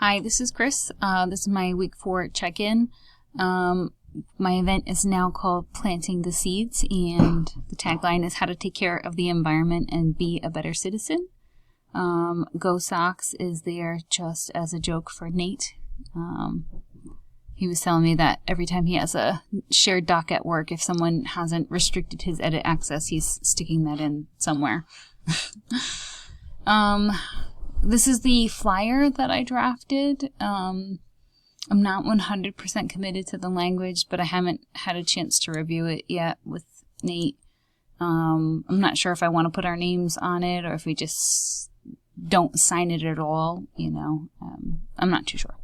Hi, this is Chris. This is my week 4 check-in. My event is now called Planting the Seeds, and the tagline is how to take care of the environment and be a better citizen. Go Sox is there just as a joke for Nate. He was telling me that every time he has a shared doc at work, if someone hasn't restricted his edit access, he's sticking that in somewhere. This is the flyer that I drafted. I'm not 100% committed to the language, but I haven't had a chance to review it yet with Nate. I'm not sure if I want to put our names on it or if we just don't sign it at all, I'm not too sure.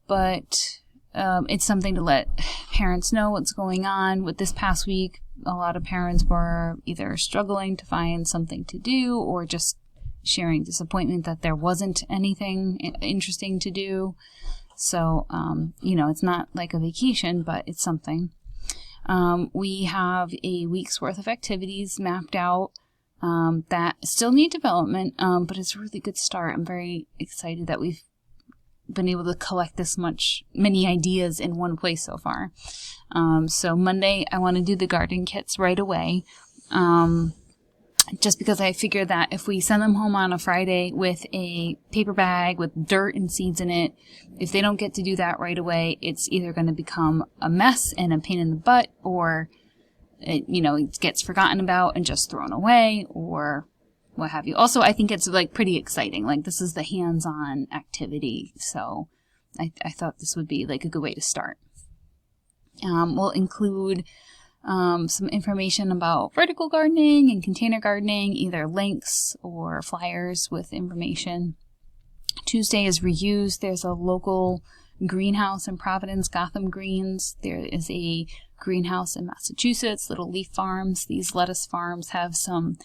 But it's something to let parents know what's going on. With this past week, a lot of parents were either struggling to find something to do or just sharing disappointment that there wasn't anything interesting to do. So, it's not like a vacation, but it's something. We have a week's worth of activities mapped out that still need development, but it's a really good start. I'm very excited that we've been able to collect many ideas in one place so far. So Monday, I want to do the garden kits right away. Just because I figure that if we send them home on a Friday with a paper bag with dirt and seeds in it, if they don't get to do that right away, it's either going to become a mess and a pain in the butt, or it gets forgotten about and just thrown away, or what have you. Also, I think it's pretty exciting. This is the hands-on activity, so I thought this would be a good way to start. We'll include some information about vertical gardening and container gardening, either links or flyers with information. Tuesday is reuse. There's a local greenhouse in Providence, Gotham Greens. There is a greenhouse in Massachusetts, Little Leaf Farms. These lettuce farms have some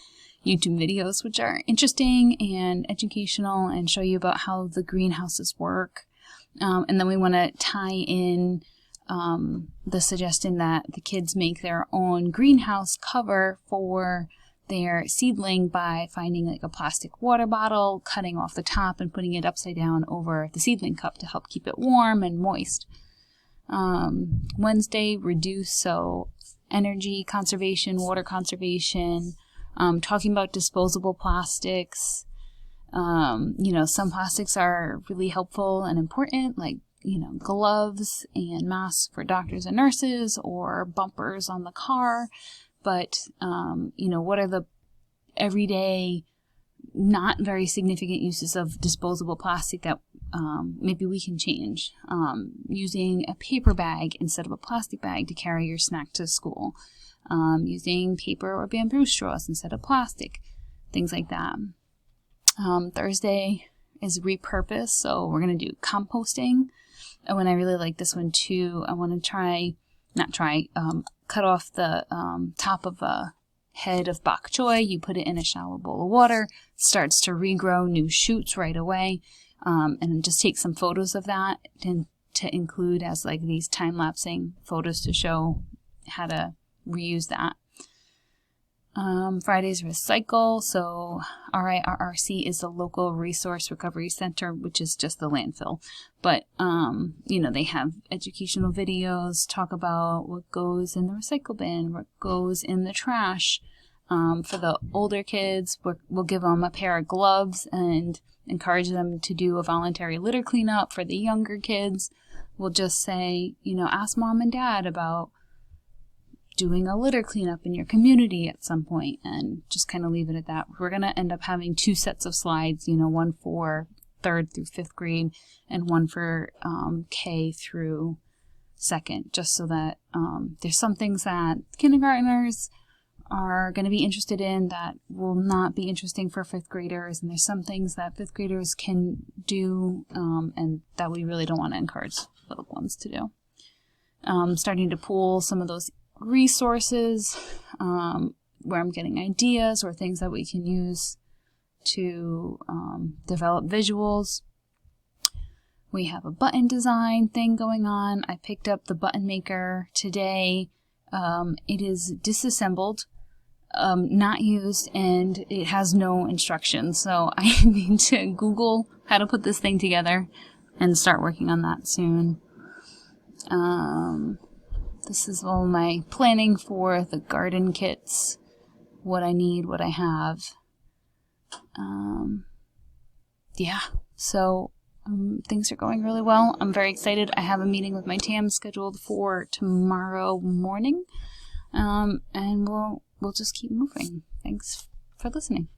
YouTube videos which are interesting and educational and show you about how the greenhouses work. And then we want to tie in the suggestion that the kids make their own greenhouse cover for their seedling by finding a plastic water bottle, cutting off the top and putting it upside down over the seedling cup to help keep it warm and moist. Wednesday, reduce, so energy conservation, water conservation, talking about disposable plastics. Some plastics are really helpful and important, gloves and masks for doctors and nurses, or bumpers on the car. But, what are the everyday, not very significant uses of disposable plastic that maybe we can change? Using a paper bag instead of a plastic bag to carry your snack to school. Using paper or bamboo straws instead of plastic. Things like that. Thursday is repurpose, so we're going to do composting. Oh, and I really like this one too. I want to cut off the top of a head of bok choy. You put it in a shallow bowl of water, starts to regrow new shoots right away, and just take some photos of that and to include as these time-lapsing photos to show how to reuse that. Friday's recycle, so RIRRC is the local resource recovery center, which is just the landfill. But, they have educational videos, talk about what goes in the recycle bin, what goes in the trash. For the older kids, we'll give them a pair of gloves and encourage them to do a voluntary litter cleanup. For the younger kids, we'll just say, ask mom and dad about doing a litter cleanup in your community at some point, and just kind of leave it at that. We're going to end up having 2 sets of slides, one for 3rd through 5th grade and one for K through 2nd, just so that there's some things that kindergartners are going to be interested in that will not be interesting for 5th graders, and there's some things that 5th graders can do and that we really don't want to encourage little ones to do. Starting to pool some of those resources where I'm getting ideas or things that we can use to develop visuals. We have a button design thing going on. I picked up the button maker today. It is disassembled. not used, and it has no instructions. So I need to Google how to put this thing together and start working on that soon. This is all my planning for the garden kits, what I need, what I have. Yeah, so things are going really well. I'm very excited. I have a meeting with my TAM scheduled for tomorrow morning, and we'll just keep moving. Thanks for listening.